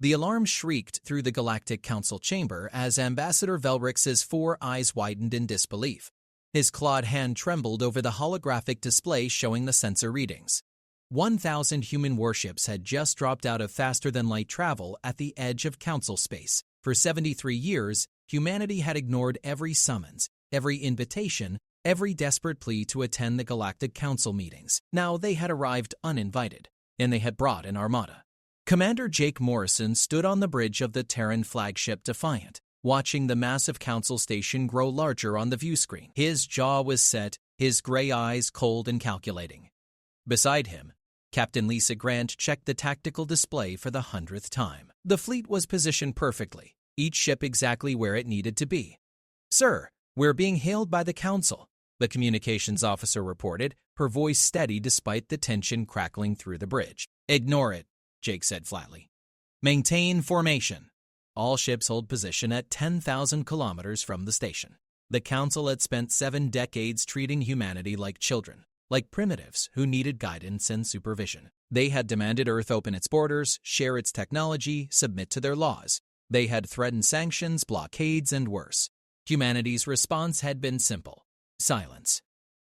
The alarm shrieked through the Galactic Council chamber as Ambassador Velrix's 4 eyes widened in disbelief. His clawed hand trembled over the holographic display showing the sensor readings. 1,000 human warships had just dropped out of faster-than-light travel at the edge of Council space. For 73 years, humanity had ignored every summons, every invitation, every desperate plea to attend the Galactic Council meetings. Now they had arrived uninvited, and they had brought an armada. Commander Jake Morrison stood on the bridge of the Terran flagship Defiant, watching the massive Council station grow larger on the view screen. His jaw was set, his gray eyes cold and calculating. Beside him, Captain Lisa Grant checked the tactical display for the 100th time. The fleet was positioned perfectly, each ship exactly where it needed to be. "Sir, we're being hailed by the Council," the communications officer reported, her voice steady despite the tension crackling through the bridge. "Ignore it," Jake said flatly. "Maintain formation." All ships hold position at 10,000 kilometers from the station. The Council had spent 7 decades treating humanity like children, like primitives who needed guidance and supervision. They had demanded Earth open its borders, share its technology, submit to their laws. They had threatened sanctions, blockades, and worse. Humanity's response had been simple: silence.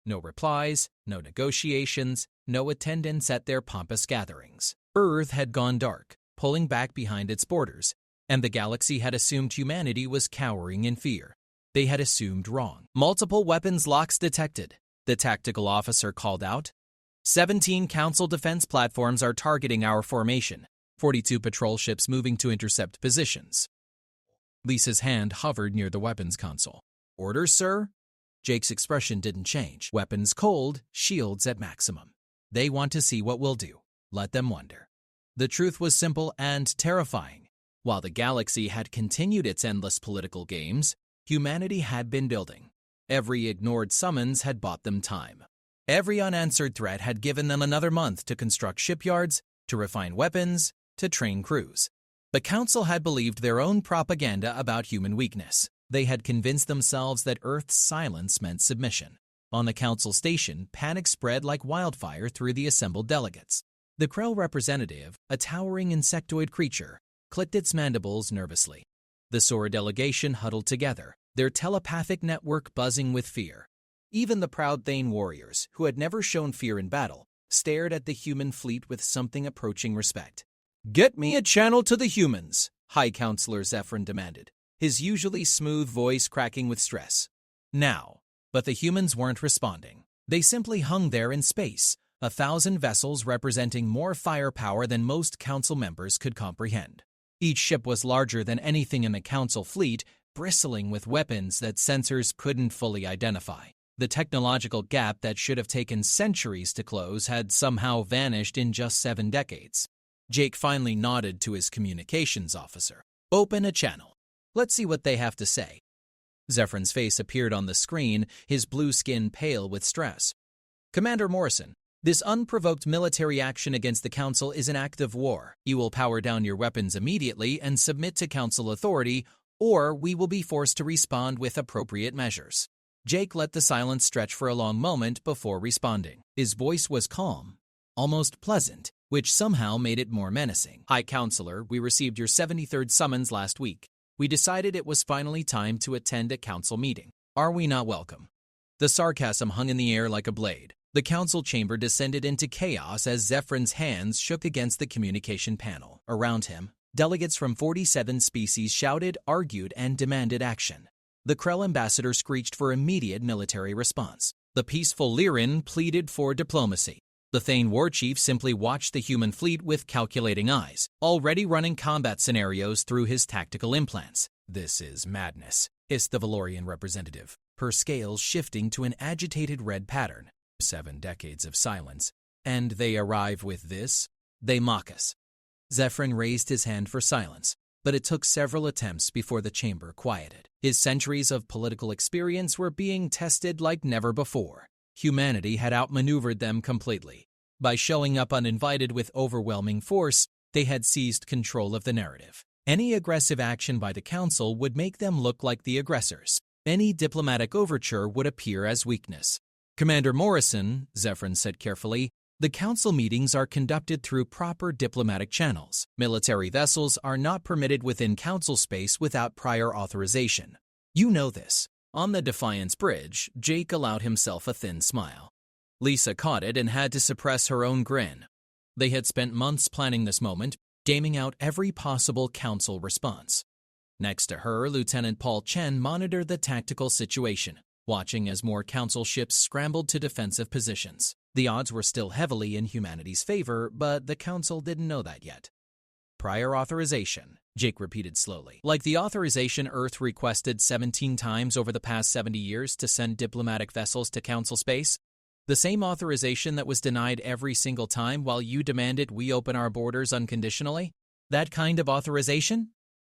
No replies, no negotiations, no attendance at their pompous gatherings. Earth had gone dark, pulling back behind its borders, and the galaxy had assumed humanity was cowering in fear. They had assumed wrong. "Multiple weapons locks detected," the tactical officer called out. 17 Council defense platforms are targeting our formation, 42 patrol ships moving to intercept positions. Lisa's hand hovered near the weapons console. "Orders, sir?" Jake's expression didn't change. "Weapons cold, shields at maximum. They want to see what we'll do. Let them wonder." The truth was simple and terrifying. While the galaxy had continued its endless political games, humanity had been building. Every ignored summons had bought them time. Every unanswered threat had given them another month to construct shipyards, to refine weapons, to train crews. The Council had believed their own propaganda about human weakness. They had convinced themselves that Earth's silence meant submission. On the Council station, panic spread like wildfire through the assembled delegates. The Krell representative, a towering insectoid creature, clicked its mandibles nervously. The Sora delegation huddled together, their telepathic network buzzing with fear. Even the proud Thane warriors, who had never shown fear in battle, stared at the human fleet with something approaching respect. "Get me a channel to the humans," High Counselor Zephyrin demanded, his usually smooth voice cracking with stress. Now. But the humans weren't responding. They simply hung there in space, 1,000 vessels representing more firepower than most Council members could comprehend. Each ship was larger than anything in the Council fleet, bristling with weapons that sensors couldn't fully identify. The technological gap that should have taken centuries to close had somehow vanished in just 7 decades. Jake finally nodded to his communications officer. "Open a channel. Let's see what they have to say." Zephyr's face appeared on the screen, his blue skin pale with stress. "Commander Morrison, this unprovoked military action against the Council is an act of war. You will power down your weapons immediately and submit to Council authority, or we will be forced to respond with appropriate measures." Jake let the silence stretch for a long moment before responding. His voice was calm, almost pleasant, which somehow made it more menacing. "High Counselor, we received your 73rd summons last week. We decided it was finally time to attend a Council meeting. Are we not welcome?" The sarcasm hung in the air like a blade. The Council chamber descended into chaos as Zephyr's hands shook against the communication panel. Around him, delegates from 47 species shouted, argued, and demanded action. The Krell ambassador screeched for immediate military response. The peaceful Lyran pleaded for diplomacy. The Thane war chief simply watched the human fleet with calculating eyes, already running combat scenarios through his tactical implants. "This is madness," hissed the Valorian representative, her scales shifting to an agitated red pattern. 7 decades of silence. "And they arrive with this? They mock us." Zephyrin raised his hand for silence, but it took several attempts before the chamber quieted. His centuries of political experience were being tested like never before. Humanity had outmaneuvered them completely. By showing up uninvited with overwhelming force, they had seized control of the narrative. Any aggressive action by the Council would make them look like the aggressors. Any diplomatic overture would appear as weakness. "Commander Morrison," Zephyrin said carefully, The council meetings are conducted through proper diplomatic channels. Military vessels are not permitted within council space without prior authorization. You know this. On the Defiance Bridge, Jake allowed himself a thin smile. Lisa caught it and had to suppress her own grin. They had spent months planning this moment, gaming out every possible council response. Next to her, Lieutenant Paul Chen monitored the tactical situation, watching as more council ships scrambled to defensive positions. The odds were still heavily in humanity's favor, but the council didn't know that yet. Prior authorization, Jake repeated slowly. Like the authorization Earth requested 17 times over the past 70 years to send diplomatic vessels to council space? The same authorization that was denied every single time while you demanded we open our borders unconditionally? That kind of authorization?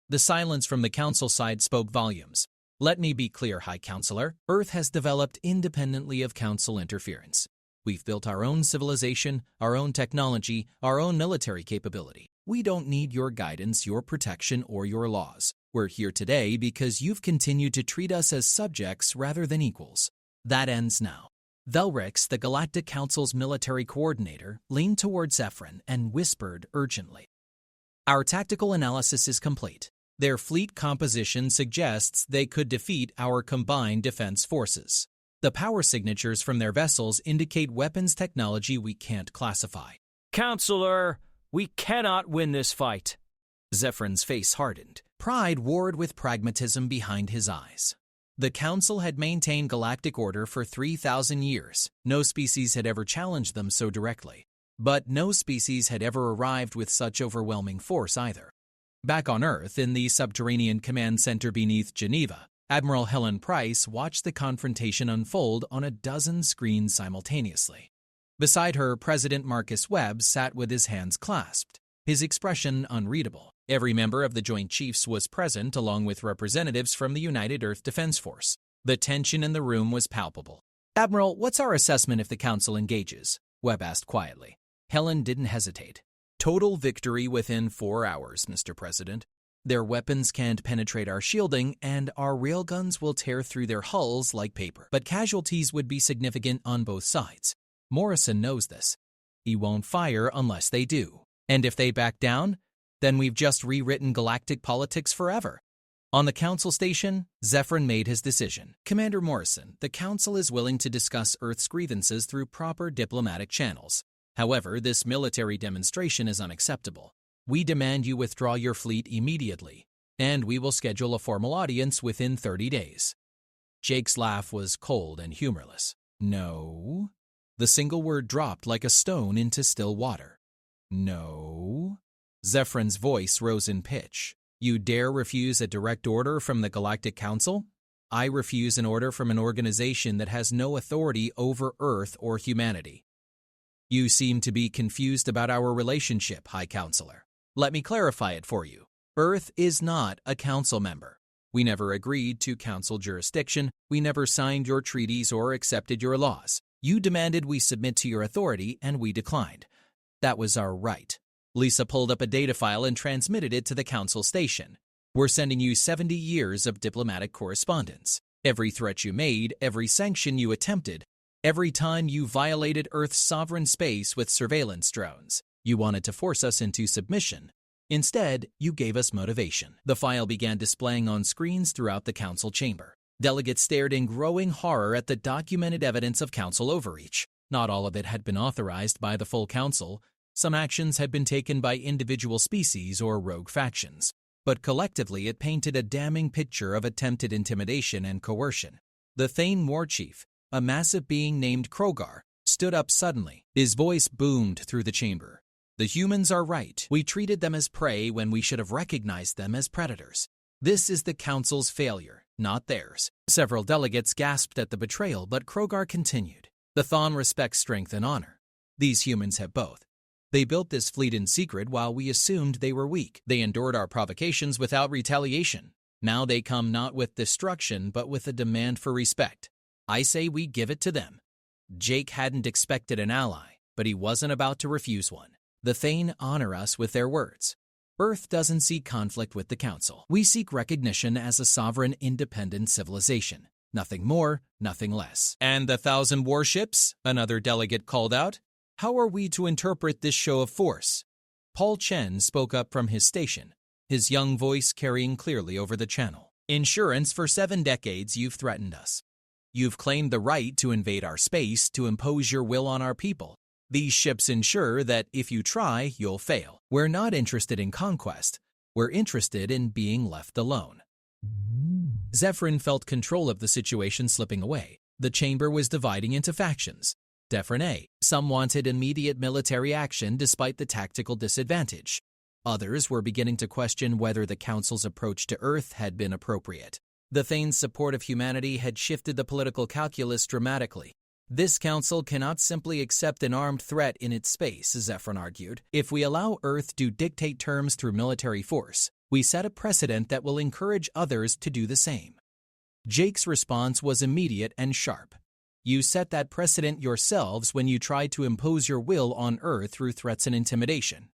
The silence from the council side spoke volumes. Let me be clear, High Counselor. Earth has developed independently of council interference. We've built our own civilization, our own technology, our own military capability. We don't need your guidance, your protection, or your laws. We're here today because you've continued to treat us as subjects rather than equals. That ends now. Velrix, the Galactic Council's military coordinator, leaned toward Zephyrin and whispered urgently. Our tactical analysis is complete. Their fleet composition suggests they could defeat our combined defense forces. The power signatures from their vessels indicate weapons technology we can't classify. Counselor, we cannot win this fight. Zephyrn's face hardened. Pride warred with pragmatism behind his eyes. The Council had maintained galactic order for 3,000 years. No species had ever challenged them so directly. But no species had ever arrived with such overwhelming force either. Back on Earth, in the subterranean command center beneath Geneva, Admiral Helen Price watched the confrontation unfold on a dozen screens simultaneously. Beside her, President Marcus Webb sat with his hands clasped, his expression unreadable. Every member of the Joint Chiefs was present, along with representatives from the United Earth Defense Force. The tension in the room was palpable. Admiral, what's our assessment if the Council engages? Webb asked quietly. Helen didn't hesitate. Total victory within 4 hours, Mr. President. Their weapons can't penetrate our shielding, and our railguns will tear through their hulls like paper. But casualties would be significant on both sides. Morrison knows this. He won't fire unless they do. And if they back down, then we've just rewritten galactic politics forever. On the Council station, Zephyrin made his decision. Commander Morrison, the Council is willing to discuss Earth's grievances through proper diplomatic channels. However, this military demonstration is unacceptable. We demand you withdraw your fleet immediately, and we will schedule a formal audience within 30 days. Jake's laugh was cold and humorless. No. The single word dropped like a stone into still water. No. Zephyrn's voice rose in pitch. You dare refuse a direct order from the Galactic Council? I refuse an order from an organization that has no authority over Earth or humanity. You seem to be confused about our relationship, High Counselor. Let me clarify it for you. Earth is not a council member. We never agreed to council jurisdiction. We never signed your treaties or accepted your laws. You demanded we submit to your authority, and we declined. That was our right. Lisa pulled up a data file and transmitted it to the council station. We're sending you 70 years of diplomatic correspondence. Every threat you made, every sanction you attempted, every time you violated Earth's sovereign space with surveillance drones. You wanted to force us into submission. Instead, you gave us motivation. The file began displaying on screens throughout the council chamber. Delegates stared in growing horror at the documented evidence of council overreach. Not all of it had been authorized by the full council. Some actions had been taken by individual species or rogue factions. But collectively, it painted a damning picture of attempted intimidation and coercion. The Thane War Chief, a massive being named Krogar, stood up suddenly. His voice boomed through the chamber. The humans are right. We treated them as prey when we should have recognized them as predators. This is the Council's failure, not theirs. Several delegates gasped at the betrayal, but Krogar continued. The Thon respects strength and honor. These humans have both. They built this fleet in secret while we assumed they were weak. They endured our provocations without retaliation. Now they come not with destruction, but with a demand for respect. I say we give it to them. Jake hadn't expected an ally, but he wasn't about to refuse one. The Thane honor us with their words. Earth doesn't seek conflict with the Council. We seek recognition as a sovereign, independent civilization. Nothing more, nothing less. And the 1,000 warships? Another delegate called out. How are we to interpret this show of force? Paul Chen spoke up from his station, his young voice carrying clearly over the channel. Insurance, for 7 decades you've threatened us. You've claimed the right to invade our space, to impose your will on our people. These ships ensure that if you try, you'll fail. We're not interested in conquest. We're interested in being left alone. Zephyrin felt control of the situation slipping away. The chamber was dividing into factions. Defrin A. Some wanted immediate military action despite the tactical disadvantage. Others were beginning to question whether the Council's approach to Earth had been appropriate. The Thane's support of humanity had shifted the political calculus dramatically. This Council cannot simply accept an armed threat in its space, Zephyrin argued. If we allow Earth to dictate terms through military force, we set a precedent that will encourage others to do the same. Jake's response was immediate and sharp. You set that precedent yourselves when you tried to impose your will on Earth through threats and intimidation.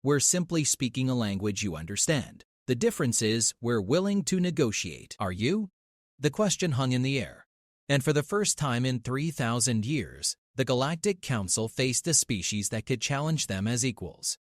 We're simply speaking a language you understand. The difference is we're willing to negotiate. Are you? The question hung in the air. And for the first time in 3,000 years, the Galactic Council faced a species that could challenge them as equals.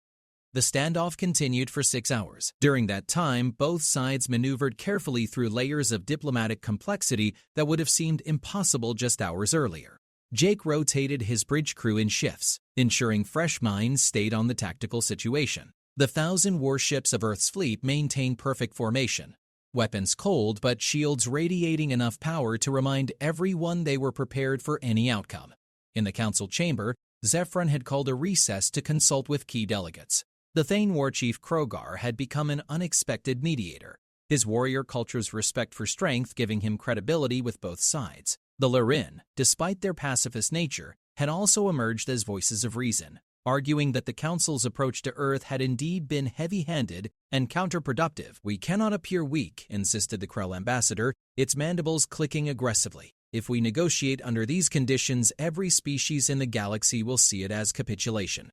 The standoff continued for 6 hours. During that time, both sides maneuvered carefully through layers of diplomatic complexity that would have seemed impossible just hours earlier. Jake rotated his bridge crew in shifts, ensuring fresh minds stayed on the tactical situation. The 1,000 warships of Earth's fleet maintained perfect formation, weapons cold but shields radiating enough power to remind everyone they were prepared for any outcome. In the council chamber, Zephyrin had called a recess to consult with key delegates. The Thane war chief Krogar had become an unexpected mediator, his warrior culture's respect for strength giving him credibility with both sides. The Lurin, despite their pacifist nature, had also emerged as voices of reason, arguing that the Council's approach to Earth had indeed been heavy-handed and counterproductive. We cannot appear weak, insisted the Krell ambassador, its mandibles clicking aggressively. If we negotiate under these conditions, every species in the galaxy will see it as capitulation.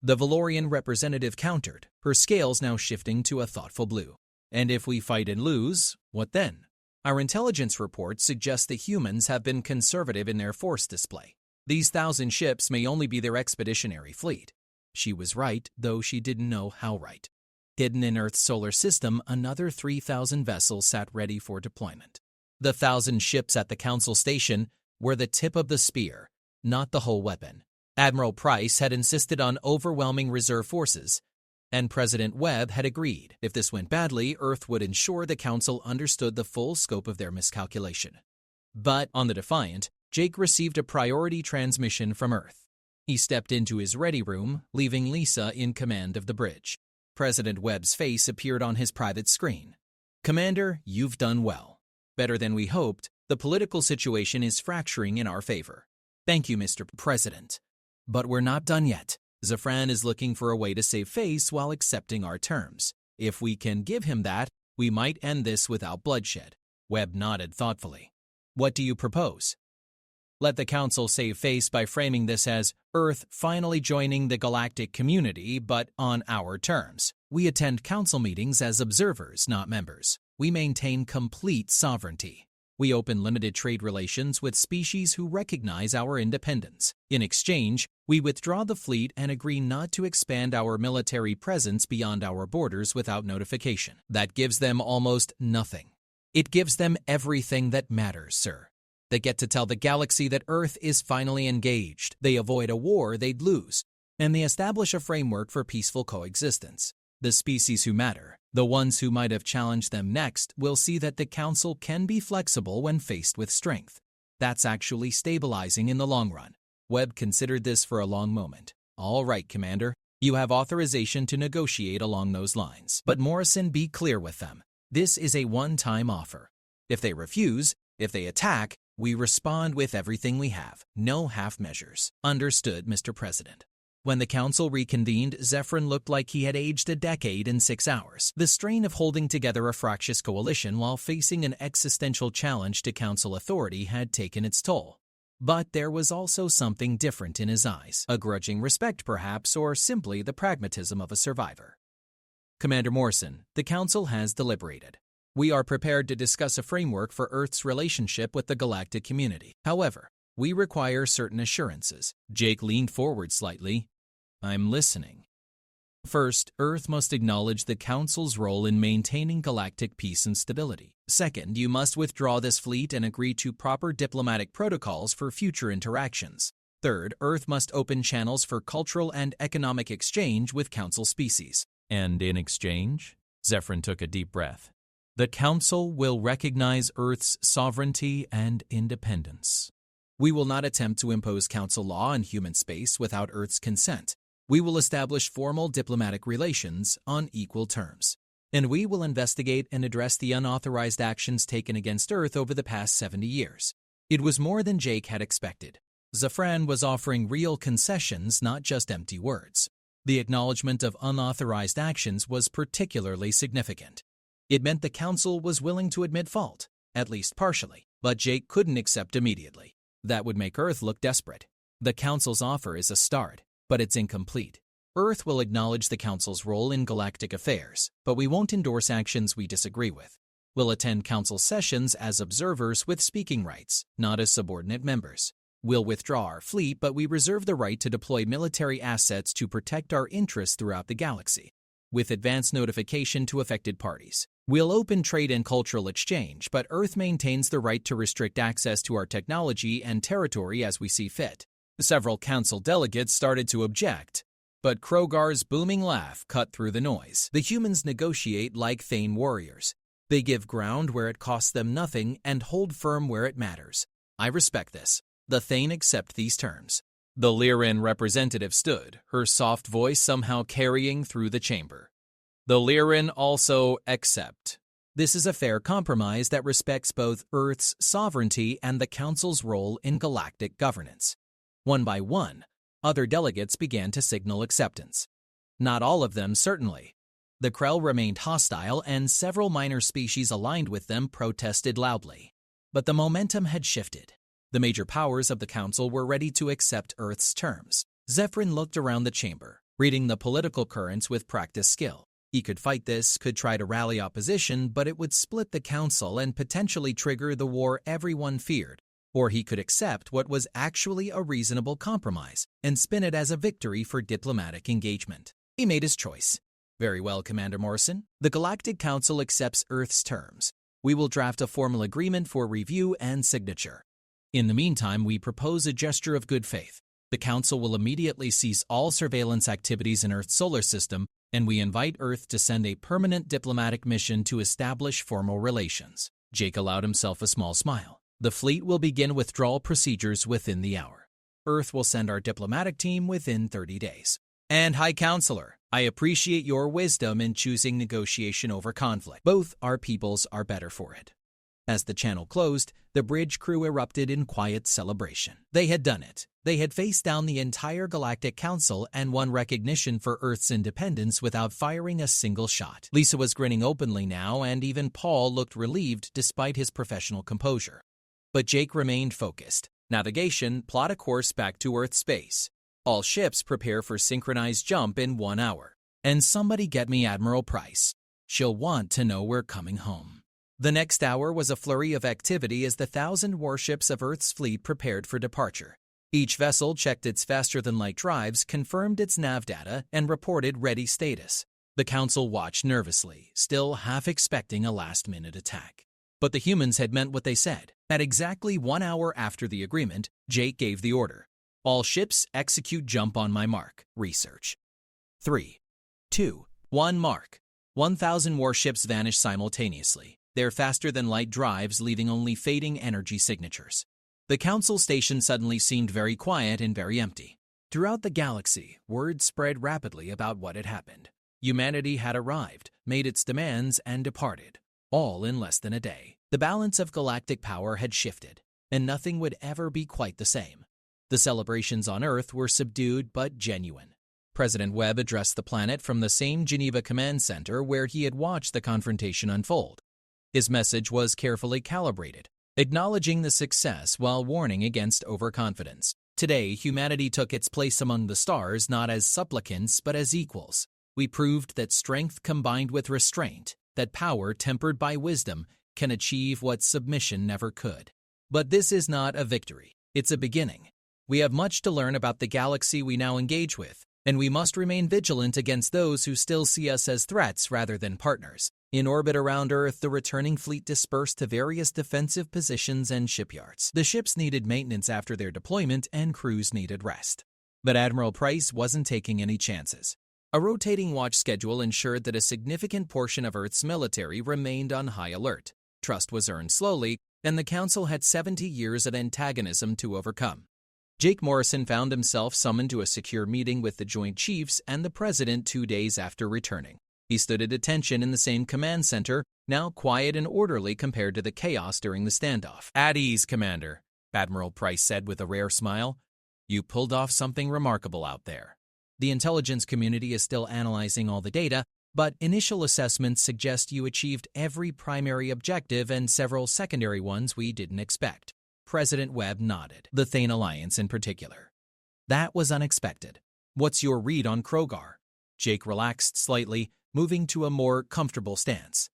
The Valorian representative countered, her scales now shifting to a thoughtful blue. And if we fight and lose, what then? Our intelligence reports suggest that humans have been conservative in their force display. These 1,000 ships may only be their expeditionary fleet. She was right, though she didn't know how right. Hidden in Earth's solar system, another 3,000 vessels sat ready for deployment. The 1,000 ships at the Council Station were the tip of the spear, not the whole weapon. Admiral Price had insisted on overwhelming reserve forces, and President Webb had agreed. If this went badly, Earth would ensure the Council understood the full scope of their miscalculation. But on the Defiant, Jake received a priority transmission from Earth. He stepped into his ready room, leaving Lisa in command of the bridge. President Webb's face appeared on his private screen. Commander, you've done well. Better than we hoped, the political situation is fracturing in our favor. Thank you, Mr. President. But we're not done yet. Zephyrin is looking for a way to save face while accepting our terms. If we can give him that, we might end this without bloodshed. Webb nodded thoughtfully. What do you propose? Let the Council save face by framing this as Earth finally joining the galactic community, but on our terms. We attend Council meetings as observers, not members. We maintain complete sovereignty. We open limited trade relations with species who recognize our independence. In exchange, we withdraw the fleet and agree not to expand our military presence beyond our borders without notification. That gives them almost nothing. It gives them everything that matters, sir. They get to tell the galaxy that Earth is finally engaged. They avoid a war they'd lose. And they establish a framework for peaceful coexistence. The species who matter, the ones who might have challenged them next, will see that the Council can be flexible when faced with strength. That's actually stabilizing in the long run. Webb considered this for a long moment. All right, Commander. You have authorization to negotiate along those lines. But Morrison, be clear with them. This is a one-time offer. If they refuse, if they attack, we respond with everything we have. No half measures. Understood, Mr. President. When the Council reconvened, Zephyrin looked like he had aged a decade in 6 hours. The strain of holding together a fractious coalition while facing an existential challenge to Council authority had taken its toll. But there was also something different in his eyes, a grudging respect perhaps, or simply the pragmatism of a survivor. Commander Morrison, the Council has deliberated. We are prepared to discuss a framework for Earth's relationship with the galactic community. However, we require certain assurances. Jake leaned forward slightly. I'm listening. First, Earth must acknowledge the Council's role in maintaining galactic peace and stability. Second, you must withdraw this fleet and agree to proper diplomatic protocols for future interactions. Third, Earth must open channels for cultural and economic exchange with Council species. And in exchange? Zephyrin took a deep breath. The Council will recognize Earth's sovereignty and independence. We will not attempt to impose Council law in human space without Earth's consent. We will establish formal diplomatic relations on equal terms. And we will investigate and address the unauthorized actions taken against Earth over the past 70 years. It was more than Jake had expected. Zephyrin was offering real concessions, not just empty words. The acknowledgement of unauthorized actions was particularly significant. It meant the Council was willing to admit fault, at least partially, but Jake couldn't accept immediately. That would make Earth look desperate. The Council's offer is a start, but it's incomplete. Earth will acknowledge the Council's role in galactic affairs, but we won't endorse actions we disagree with. We'll attend Council sessions as observers with speaking rights, not as subordinate members. We'll withdraw our fleet, but we reserve the right to deploy military assets to protect our interests throughout the galaxy, with advance notification to affected parties. We'll open trade and cultural exchange, but Earth maintains the right to restrict access to our technology and territory as we see fit. Several Council delegates started to object, but Krogar's booming laugh cut through the noise. The humans negotiate like Thane warriors. They give ground where it costs them nothing and hold firm where it matters. I respect this. The Thane accept these terms. The Lyran representative stood, her soft voice somehow carrying through the chamber. The Lyran also accept. This is a fair compromise that respects both Earth's sovereignty and the Council's role in galactic governance. One by one, other delegates began to signal acceptance. Not all of them, certainly. The Krell remained hostile, and several minor species aligned with them protested loudly. But the momentum had shifted. The major powers of the Council were ready to accept Earth's terms. Zephyrin looked around the chamber, reading the political currents with practiced skill. He could fight this, could try to rally opposition, but it would split the Council and potentially trigger the war everyone feared. Or he could accept what was actually a reasonable compromise and spin it as a victory for diplomatic engagement. He made his choice. Very well, Commander Morrison. The Galactic Council accepts Earth's terms. We will draft a formal agreement for review and signature. In the meantime, we propose a gesture of good faith. The Council will immediately cease all surveillance activities in Earth's solar system, and we invite Earth to send a permanent diplomatic mission to establish formal relations. Jake allowed himself a small smile. The fleet will begin withdrawal procedures within the hour. Earth will send our diplomatic team within 30 days. And High Counselor, I appreciate your wisdom in choosing negotiation over conflict. Both our peoples are better for it. As the channel closed, the bridge crew erupted in quiet celebration. They had done it. They had faced down the entire Galactic Council and won recognition for Earth's independence without firing a single shot. Lisa was grinning openly now, and even Paul looked relieved despite his professional composure. But Jake remained focused. Navigation, plot a course back to Earth space. All ships prepare for synchronized jump in 1 hour. And somebody get me Admiral Price. She'll want to know we're coming home. The next hour was a flurry of activity as the 1,000 warships of Earth's fleet prepared for departure. Each vessel checked its faster-than-light drives, confirmed its nav data, and reported ready status. The Council watched nervously, still half expecting a last-minute attack. But the humans had meant what they said. At exactly 1 hour after the agreement, Jake gave the order. All ships execute jump on my mark. Research. 3, 2, 1 mark. 1,000 warships vanish simultaneously, their faster-than-light drives leaving only fading energy signatures. The Council station suddenly seemed very quiet and very empty. Throughout the galaxy, word spread rapidly about what had happened. Humanity had arrived, made its demands, and departed. All in less than a day. The balance of galactic power had shifted, and nothing would ever be quite the same. The celebrations on Earth were subdued but genuine. President Webb addressed the planet from the same Geneva Command Center where he had watched the confrontation unfold. His message was carefully calibrated, acknowledging the success while warning against overconfidence. Today, humanity took its place among the stars not as supplicants but as equals. We proved that strength combined with restraint, that power tempered by wisdom, can achieve what submission never could. But this is not a victory. It's a beginning. We have much to learn about the galaxy we now engage with, and we must remain vigilant against those who still see us as threats rather than partners. In orbit around Earth, the returning fleet dispersed to various defensive positions and shipyards. The ships needed maintenance after their deployment, and crews needed rest. But Admiral Price wasn't taking any chances. A rotating watch schedule ensured that a significant portion of Earth's military remained on high alert. Trust was earned slowly, and the Council had 70 years of antagonism to overcome. Jake Morrison found himself summoned to a secure meeting with the Joint Chiefs and the President 2 days after returning. He stood at attention in the same command center, now quiet and orderly compared to the chaos during the standoff. "At ease, Commander," Admiral Price said with a rare smile. "You pulled off something remarkable out there." The intelligence community is still analyzing all the data, but initial assessments suggest you achieved every primary objective and several secondary ones we didn't expect. President Webb nodded, the Thane Alliance in particular. "That was unexpected. What's your read on Krogar?" Jake relaxed slightly, moving to a more comfortable stance.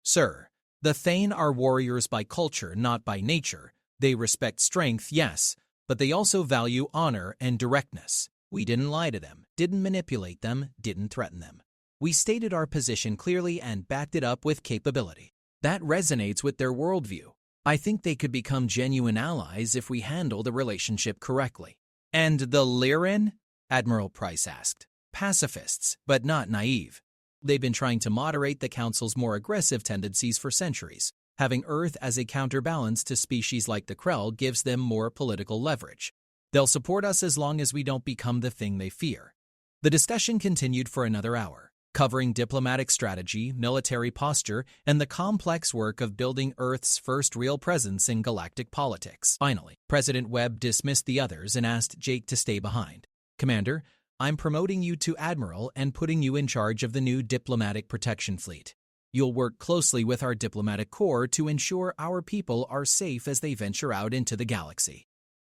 "Sir, the Thane are warriors by culture, not by nature. They respect strength, yes, but they also value honor and directness. We didn't lie to them, didn't manipulate them, didn't threaten them. We stated our position clearly and backed it up with capability. That resonates with their worldview. I think they could become genuine allies if we handle the relationship correctly." "And the Lyran?" Admiral Price asked. "Pacifists, but not naive. They've been trying to moderate the Council's more aggressive tendencies for centuries. Having Earth as a counterbalance to species like the Krell gives them more political leverage. They'll support us as long as we don't become the thing they fear." The discussion continued for another hour, covering diplomatic strategy, military posture, and the complex work of building Earth's first real presence in galactic politics. Finally, President Webb dismissed the others and asked Jake to stay behind. "Commander, I'm promoting you to Admiral and putting you in charge of the new Diplomatic Protection Fleet. You'll work closely with our diplomatic corps to ensure our people are safe as they venture out into the galaxy.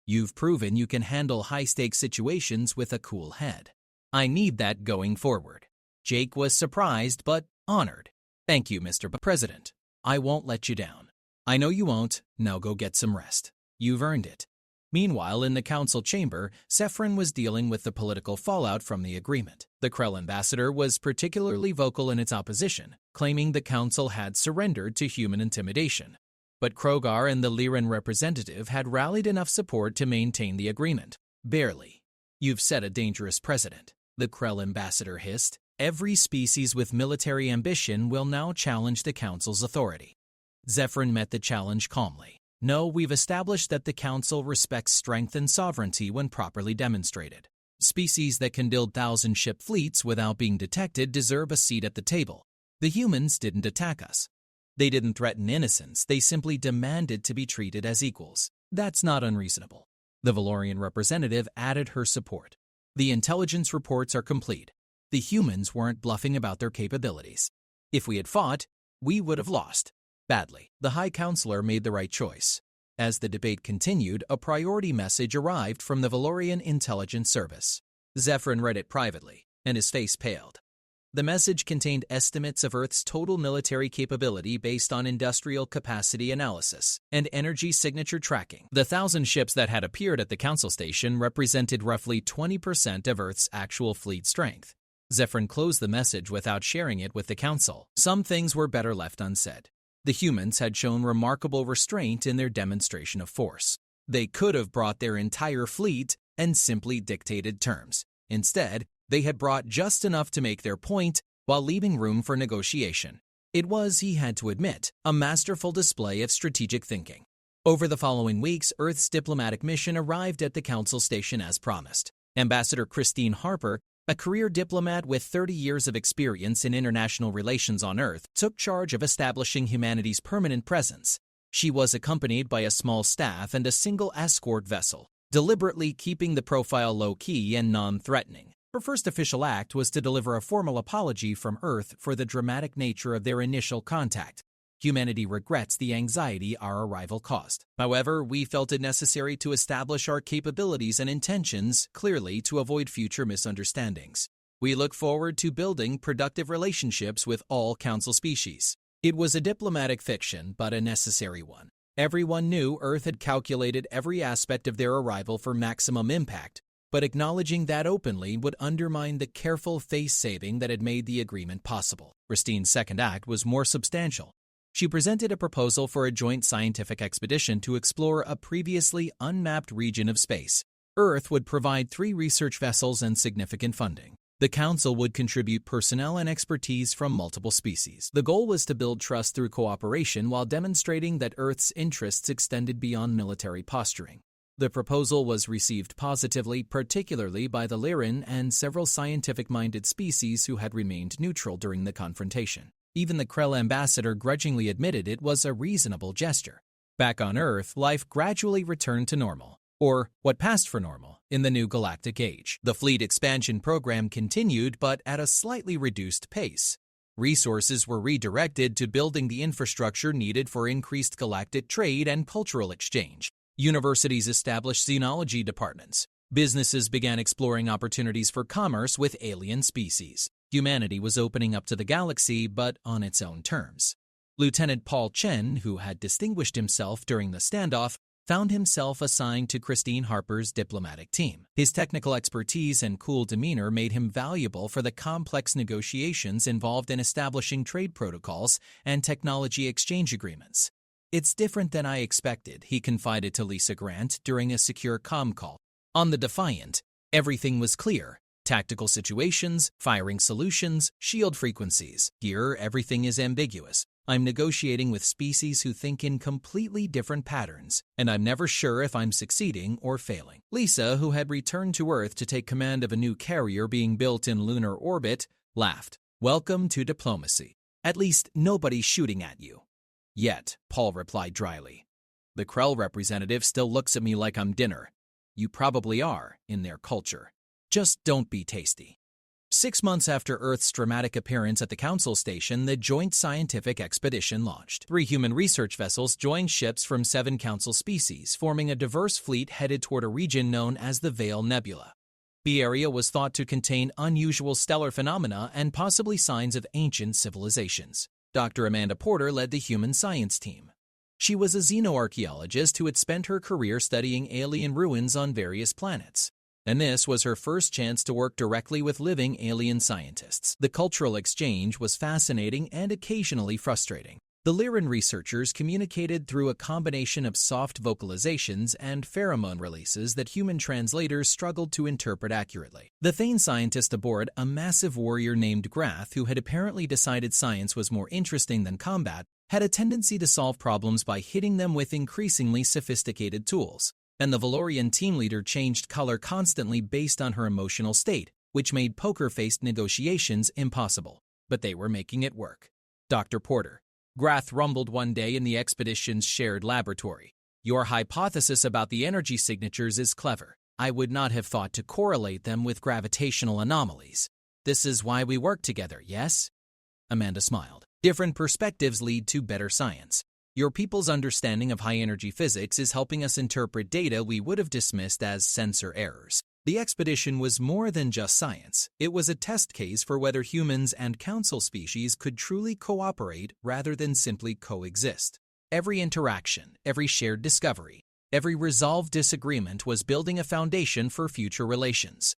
You've proven you can handle high-stakes situations with a cool head. I need that going forward." Jake was surprised but honored. "Thank you, Mr. President. I won't let you down." "I know you won't. Now go get some rest. You've earned it." Meanwhile, in the council chamber, Zephyrin was dealing with the political fallout from the agreement. The Krell ambassador was particularly vocal in its opposition, claiming the council had surrendered to human intimidation. But Krogar and the Lyran representative had rallied enough support to maintain the agreement. "Barely. You've set a dangerous precedent," the Krell ambassador hissed. "Every species with military ambition will now challenge the council's authority." Zephyrin met the challenge calmly. "No, we've established that the Council respects strength and sovereignty when properly demonstrated. Species that can build 1,000-ship fleets without being detected deserve a seat at the table. The humans didn't attack us. They didn't threaten innocence, they simply demanded to be treated as equals. That's not unreasonable." The Valorian representative added her support. "The intelligence reports are complete. The humans weren't bluffing about their capabilities. If we had fought, we would have lost. Badly." The High Counselor made the right choice. As the debate continued, a priority message arrived from the Valorian Intelligence Service. Zephyrin read it privately, and his face paled. The message contained estimates of Earth's total military capability based on industrial capacity analysis and energy signature tracking. The 1,000 ships that had appeared at the Council Station represented roughly 20% of Earth's actual fleet strength. Zephyrin closed the message without sharing it with the Council. Some things were better left unsaid. The humans had shown remarkable restraint in their demonstration of force. They could have brought their entire fleet and simply dictated terms. Instead, they had brought just enough to make their point while leaving room for negotiation. It was, he had to admit, a masterful display of strategic thinking. Over the following weeks, Earth's diplomatic mission arrived at the Council Station as promised. Ambassador Christine Harper, a career diplomat with 30 years of experience in international relations on Earth, took charge of establishing humanity's permanent presence. She was accompanied by a small staff and a single escort vessel, deliberately keeping the profile low-key and non-threatening. Her first official act was to deliver a formal apology from Earth for the dramatic nature of their initial contact. Humanity regrets the anxiety our arrival caused. However, we felt it necessary to establish our capabilities and intentions clearly to avoid future misunderstandings. We look forward to building productive relationships with all Council species. It was a diplomatic fiction, but a necessary one. Everyone knew Earth had calculated every aspect of their arrival for maximum impact, but acknowledging that openly would undermine the careful face-saving that had made the agreement possible. Christine's second act was more substantial. She presented a proposal for a joint scientific expedition to explore a previously unmapped region of space. Earth would provide 3 research vessels and significant funding. The Council would contribute personnel and expertise from multiple species. The goal was to build trust through cooperation while demonstrating that Earth's interests extended beyond military posturing. The proposal was received positively, particularly by the Lyran and several scientific-minded species who had remained neutral during the confrontation. Even the Krell ambassador grudgingly admitted it was a reasonable gesture. Back on Earth, life gradually returned to normal, or what passed for normal, in the new galactic age. The fleet expansion program continued, but at a slightly reduced pace. Resources were redirected to building the infrastructure needed for increased galactic trade and cultural exchange. Universities established xenology departments. Businesses began exploring opportunities for commerce with alien species. Humanity was opening up to the galaxy, but on its own terms. Lieutenant Paul Chen, who had distinguished himself during the standoff, found himself assigned to Christine Harper's diplomatic team. His technical expertise and cool demeanor made him valuable for the complex negotiations involved in establishing trade protocols and technology exchange agreements. "It's different than I expected," he confided to Lisa Grant during a secure comm call. On the Defiant, everything was clear. Tactical situations, firing solutions, shield frequencies. Here, everything is ambiguous. I'm negotiating with species who think in completely different patterns, and I'm never sure if I'm succeeding or failing. Lisa, who had returned to Earth to take command of a new carrier being built in lunar orbit, laughed. "Welcome to diplomacy. At least nobody's shooting at you." "Yet," Paul replied dryly. "The Krell representative still looks at me like I'm dinner." "You probably are, in their culture. Just don't be tasty." 6 months after Earth's dramatic appearance at the Council Station, the joint scientific expedition launched. 3 human research vessels joined ships from 7 Council species, forming a diverse fleet headed toward a region known as the Veil Nebula. The area was thought to contain unusual stellar phenomena and possibly signs of ancient civilizations. Dr. Amanda Porter led the human science team. She was a xenoarchaeologist who had spent her career studying alien ruins on various planets. And this was her first chance to work directly with living alien scientists. The cultural exchange was fascinating and occasionally frustrating. The Lyran researchers communicated through a combination of soft vocalizations and pheromone releases that human translators struggled to interpret accurately. The Thane scientist aboard, a massive warrior named Grath, who had apparently decided science was more interesting than combat, had a tendency to solve problems by hitting them with increasingly sophisticated tools. And the Valorian team leader changed color constantly based on her emotional state, which made poker-faced negotiations impossible. But they were making it work. Dr. Porter. Grath rumbled one day in the expedition's shared laboratory. "Your hypothesis about the energy signatures is clever. I would not have thought to correlate them with gravitational anomalies. This is why we work together, yes?" Amanda smiled. "Different perspectives lead to better science. Your people's understanding of high-energy physics is helping us interpret data we would have dismissed as sensor errors." The expedition was more than just science. It was a test case for whether humans and Council species could truly cooperate rather than simply coexist. Every interaction, every shared discovery, every resolved disagreement was building a foundation for future relations.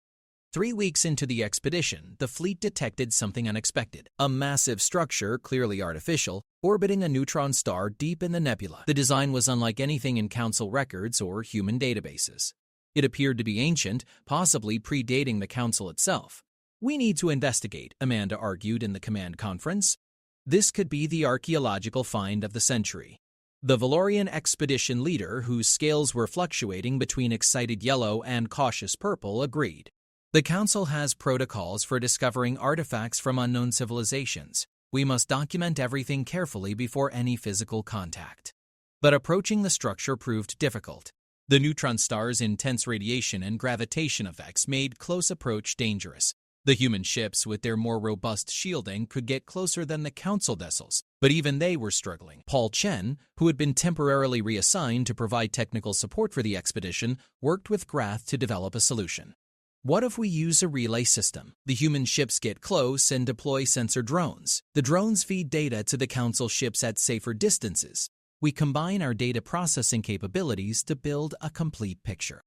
3 weeks into the expedition, the fleet detected something unexpected. A massive structure, clearly artificial, orbiting a neutron star deep in the nebula. The design was unlike anything in Council records or human databases. It appeared to be ancient, possibly predating the Council itself. "We need to investigate," Amanda argued in the command conference. "This could be the archaeological find of the century." The Valorian expedition leader, whose scales were fluctuating between excited yellow and cautious purple, agreed. "The Council has protocols for discovering artifacts from unknown civilizations. We must document everything carefully before any physical contact." But approaching the structure proved difficult. The neutron star's intense radiation and gravitation effects made close approach dangerous. The human ships, with their more robust shielding, could get closer than the Council vessels, but even they were struggling. Paul Chen, who had been temporarily reassigned to provide technical support for the expedition, worked with Grath to develop a solution. "What if we use a relay system? The human ships get close and deploy sensor drones. The drones feed data to the Council ships at safer distances. We combine our data processing capabilities to build a complete picture.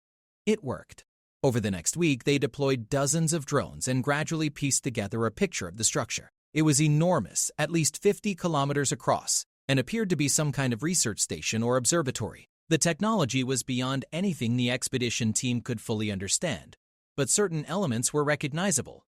It worked. Over the next week, they deployed dozens of drones and gradually pieced together a picture of the structure. It was enormous, at least 50 kilometers across, and appeared to be some kind of research station or observatory. The technology was beyond anything the expedition team could fully understand, but certain elements were recognizable.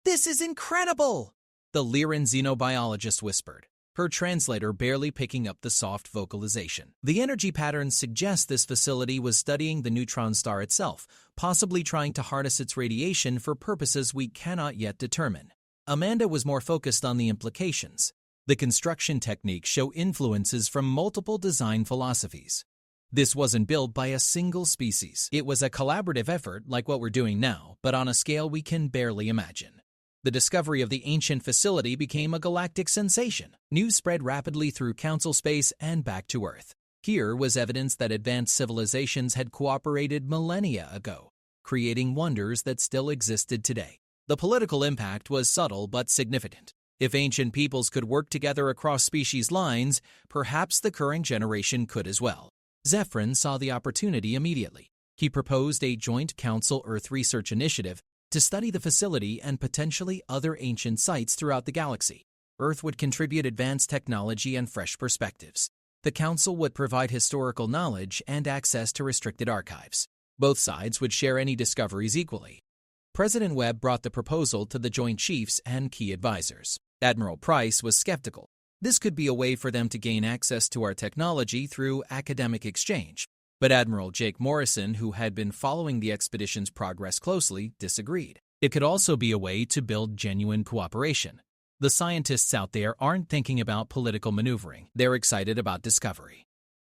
"This is incredible!" the Lyran xenobiologist whispered, her translator barely picking up the soft vocalization. The energy patterns suggest this facility was studying the neutron star itself, possibly trying to harness its radiation for purposes we cannot yet determine. Amanda was more focused on the implications. The construction techniques show influences from multiple design philosophies. This wasn't built by a single species. It was a collaborative effort like what we're doing now, but on a scale we can barely imagine. The discovery of the ancient facility became a galactic sensation. News spread rapidly through Council space and back to Earth. Here was evidence that advanced civilizations had cooperated millennia ago, creating wonders that still existed today. The political impact was subtle but significant. If ancient peoples could work together across species lines, perhaps the current generation could as well. Zephyrin saw the opportunity immediately. He proposed a joint Council Earth research initiative to study the facility and potentially other ancient sites throughout the galaxy. Earth would contribute advanced technology and fresh perspectives. The Council would provide historical knowledge and access to restricted archives. Both sides would share any discoveries equally. President Webb brought the proposal to the Joint Chiefs and key advisors. Admiral Price was skeptical. This could be a way for them to gain access to our technology through academic exchange. But Admiral Jake Morrison, who had been following the expedition's progress closely, disagreed. It could also be a way to build genuine cooperation. The scientists out there aren't thinking about political maneuvering. They're excited about discovery.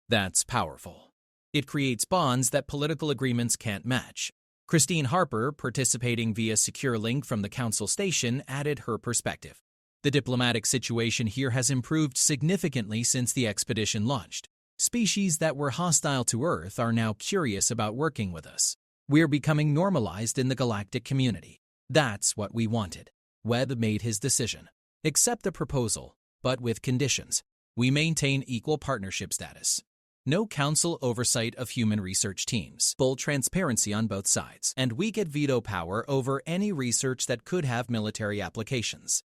That's powerful. It creates bonds that political agreements can't match. Christine Harper, participating via secure link from the Council station, added her perspective. The diplomatic situation here has improved significantly since the expedition launched. Species that were hostile to Earth are now curious about working with us. We're becoming normalized in the galactic community. That's what we wanted. Webb made his decision. Accept the proposal, but with conditions. We maintain equal partnership status. No Council oversight of human research teams. Full transparency on both sides. And we get veto power over any research that could have military applications.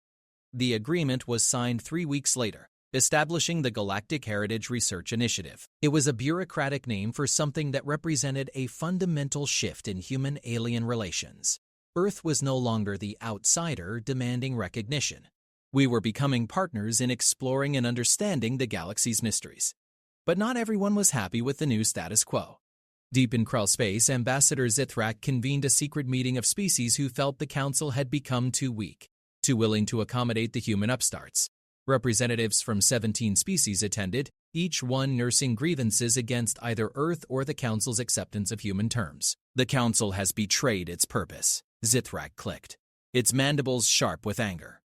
The agreement was signed 3 weeks later, establishing the Galactic Heritage Research Initiative. It was a bureaucratic name for something that represented a fundamental shift in human-alien relations. Earth was no longer the outsider demanding recognition. We were becoming partners in exploring and understanding the galaxy's mysteries. But not everyone was happy with the new status quo. Deep in Krell space, Ambassador Zithrak convened a secret meeting of species who felt the Council had become too weak, too willing to accommodate the human upstarts. Representatives from 17 species attended, each one nursing grievances against either Earth or the Council's acceptance of human terms. The Council has betrayed its purpose, Zithrak clicked, its mandibles sharp with anger.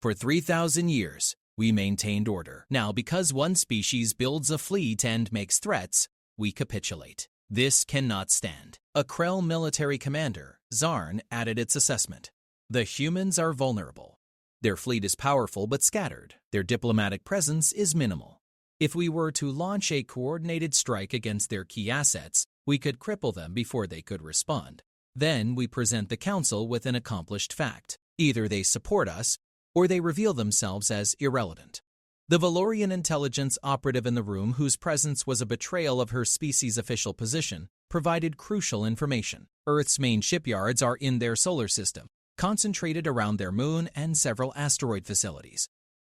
For 3,000 years, we maintained order. Now, because one species builds a fleet and makes threats, we capitulate. This cannot stand. A Krell military commander, Zarn, added its assessment. The humans are vulnerable. Their fleet is powerful but scattered. Their diplomatic presence is minimal. If we were to launch a coordinated strike against their key assets, we could cripple them before they could respond. Then we present the Council with an accomplished fact. Either they support us, or they reveal themselves as irrelevant. The Valorian intelligence operative in the room, whose presence was a betrayal of her species' official position, provided crucial information. Earth's main shipyards are in their solar system, concentrated around their moon and several asteroid facilities.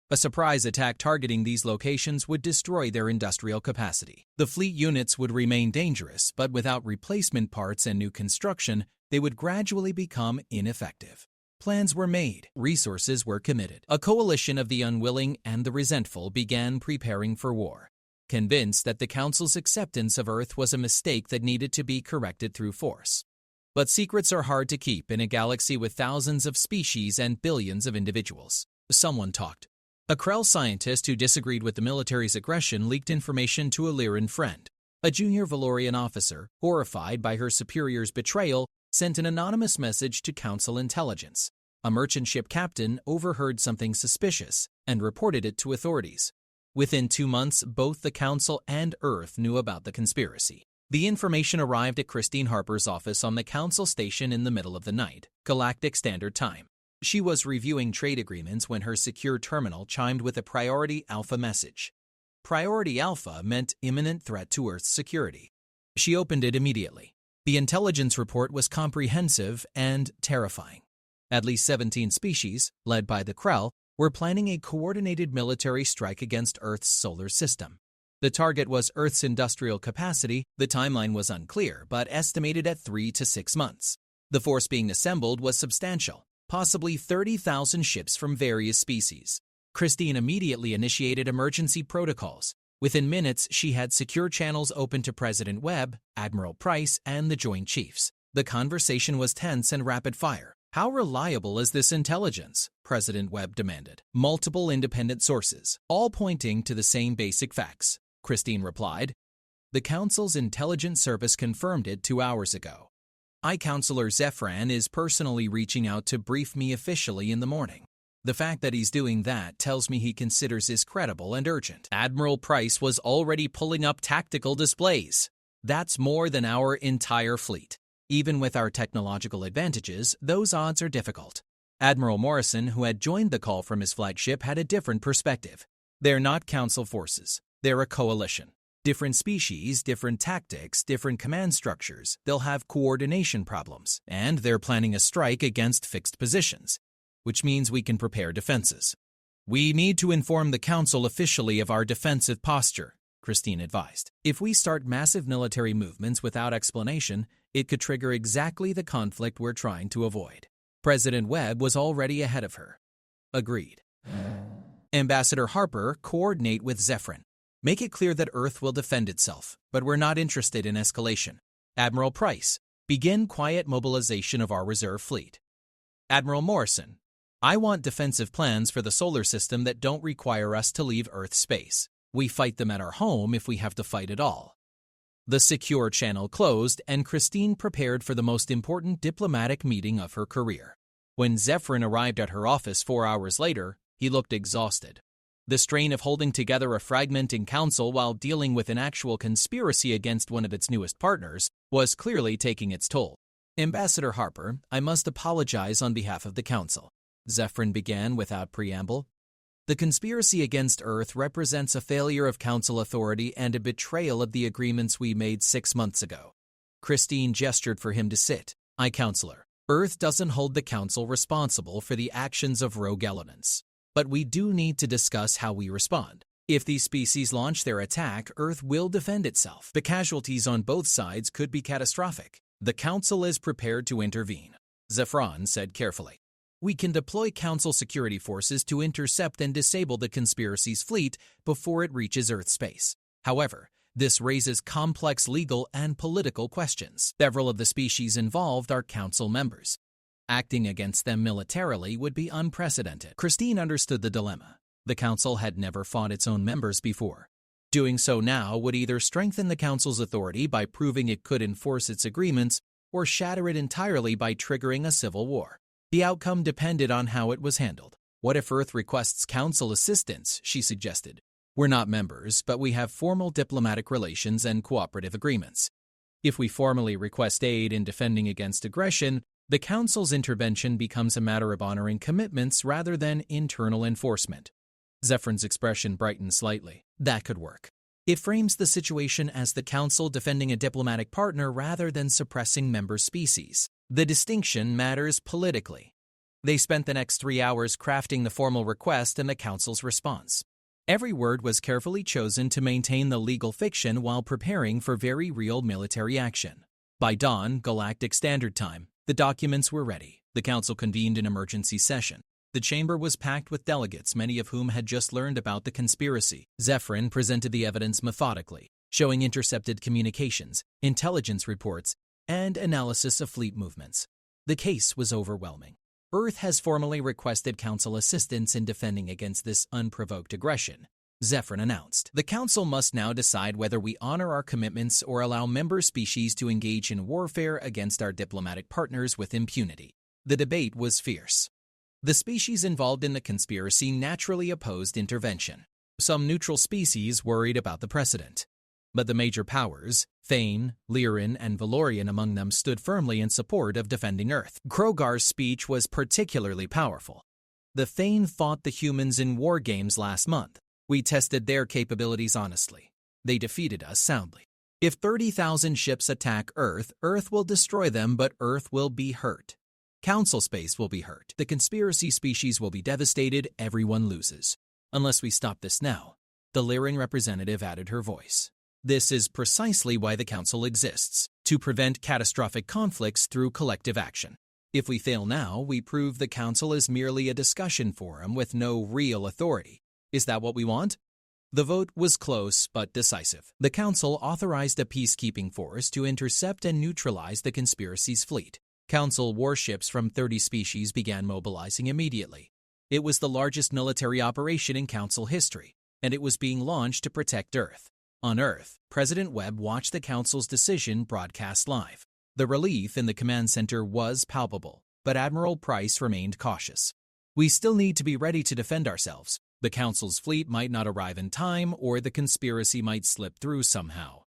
A surprise attack targeting these locations would destroy their industrial capacity. The fleet units would remain dangerous, but without replacement parts and new construction, they would gradually become ineffective. Plans were made, resources were committed. A coalition of the unwilling and the resentful began preparing for war, convinced that the Council's acceptance of Earth was a mistake that needed to be corrected through force. But secrets are hard to keep in a galaxy with thousands of species and billions of individuals. Someone talked. A Krell scientist who disagreed with the military's aggression leaked information to a Lyran friend. A junior Valorian officer, horrified by her superior's betrayal, sent an anonymous message to Council intelligence. A merchant ship captain overheard something suspicious and reported it to authorities. Within 2 months, both the Council and Earth knew about the conspiracy. The information arrived at Christine Harper's office on the Council station in the middle of the night, Galactic Standard Time. She was reviewing trade agreements when her secure terminal chimed with a Priority Alpha message. Priority Alpha meant imminent threat to Earth's security. She opened it immediately. The intelligence report was comprehensive and terrifying. At least 17 species, led by the Krell, were planning a coordinated military strike against Earth's solar system. The target was Earth's industrial capacity. The timeline was unclear, but estimated at 3 to 6 months. The force being assembled was substantial, possibly 30,000 ships from various species. Christine immediately initiated emergency protocols. Within minutes, she had secure channels open to President Webb, Admiral Price, and the Joint Chiefs. The conversation was tense and rapid-fire. "How reliable is this intelligence?" President Webb demanded. "Multiple independent sources, all pointing to the same basic facts," Christine replied. "The Council's intelligence service confirmed it 2 hours ago. Counselor Zefran is personally reaching out to brief me officially in the morning. The fact that he's doing that tells me he considers this credible and urgent. Admiral Price was already pulling up tactical displays. That's more than our entire fleet. Even with our technological advantages, those odds are difficult." Admiral Morrison, who had joined the call from his flagship, had a different perspective. "They're not Council forces. They're a coalition. Different species, different tactics, different command structures. They'll have coordination problems, and they're planning a strike against fixed positions, which means we can prepare defenses. We need to inform the Council officially of our defensive posture," Christine advised. "If we start massive military movements without explanation, it could trigger exactly the conflict we're trying to avoid." President Webb was already ahead of her. "Agreed. Ambassador Harper, coordinate with Zefran. Make it clear that Earth will defend itself, but we're not interested in escalation. Admiral Price, begin quiet mobilization of our reserve fleet. Admiral Morrison, I want defensive plans for the solar system that don't require us to leave Earth space. We fight them at our home if we have to fight at all." The secure channel closed, and Christine prepared for the most important diplomatic meeting of her career. When Zefran arrived at her office 4 hours later, he looked exhausted. The strain of holding together a fragmenting council while dealing with an actual conspiracy against one of its newest partners was clearly taking its toll. "Ambassador Harper, I must apologize on behalf of the Council," Zefran began without preamble. "The conspiracy against Earth represents a failure of Council authority and a betrayal of the agreements we made 6 months ago." Christine gestured for him to sit. "Counselor, Earth doesn't hold the Council responsible for the actions of rogue elements. But we do need to discuss how we respond. If these species launch their attack, Earth will defend itself. The casualties on both sides could be catastrophic. The Council is prepared to intervene," Zefran said carefully. "We can deploy Council security forces to intercept and disable the conspiracy's fleet before it reaches Earth space. However, this raises complex legal and political questions. Several of the species involved are Council members. Acting against them militarily would be unprecedented." Christine understood the dilemma. The Council had never fought its own members before. Doing so now would either strengthen the Council's authority by proving it could enforce its agreements, or shatter it entirely by triggering a civil war. The outcome depended on how it was handled. "What if Earth requests Council assistance?" she suggested. "We're not members, but we have formal diplomatic relations and cooperative agreements. If we formally request aid in defending against aggression, the Council's intervention becomes a matter of honoring commitments rather than internal enforcement." Zefran's expression brightened slightly. "That could work. It frames the situation as the Council defending a diplomatic partner rather than suppressing member species. The distinction matters politically." They spent the next 3 hours crafting the formal request and the Council's response. Every word was carefully chosen to maintain the legal fiction while preparing for very real military action. By dawn, Galactic Standard Time, the documents were ready. The Council convened an emergency session. The chamber was packed with delegates, many of whom had just learned about the conspiracy. Zefran presented the evidence methodically, showing intercepted communications, intelligence reports, and analysis of fleet movements. The case was overwhelming. Earth has formally requested Council assistance in defending against this unprovoked aggression, Zefran announced. The Council must now decide whether we honor our commitments or allow member species to engage in warfare against our diplomatic partners with impunity. The debate was fierce. The species involved in the conspiracy naturally opposed intervention. Some neutral species worried about the precedent. But the major powers, Thane, Lyran, and Valorian among them, stood firmly in support of defending Earth. Krogar's speech was particularly powerful. The Thane fought the humans in war games last month. We tested their capabilities honestly. They defeated us soundly. If 30,000 ships attack Earth, Earth will destroy them, but Earth will be hurt. Council space will be hurt. The conspiracy species will be devastated. Everyone loses. Unless we stop this now. The Lyran representative added her voice. This is precisely why the Council exists, to prevent catastrophic conflicts through collective action. If we fail now, we prove the Council is merely a discussion forum with no real authority. Is that what we want? The vote was close but decisive. The Council authorized a peacekeeping force to intercept and neutralize the conspiracy's fleet. Council warships from 30 species began mobilizing immediately. It was the largest military operation in Council history, and it was being launched to protect Earth. On Earth, President Webb watched the Council's decision broadcast live. The relief in the command center was palpable, but Admiral Price remained cautious. We still need to be ready to defend ourselves. The Council's fleet might not arrive in time, or the conspiracy might slip through somehow.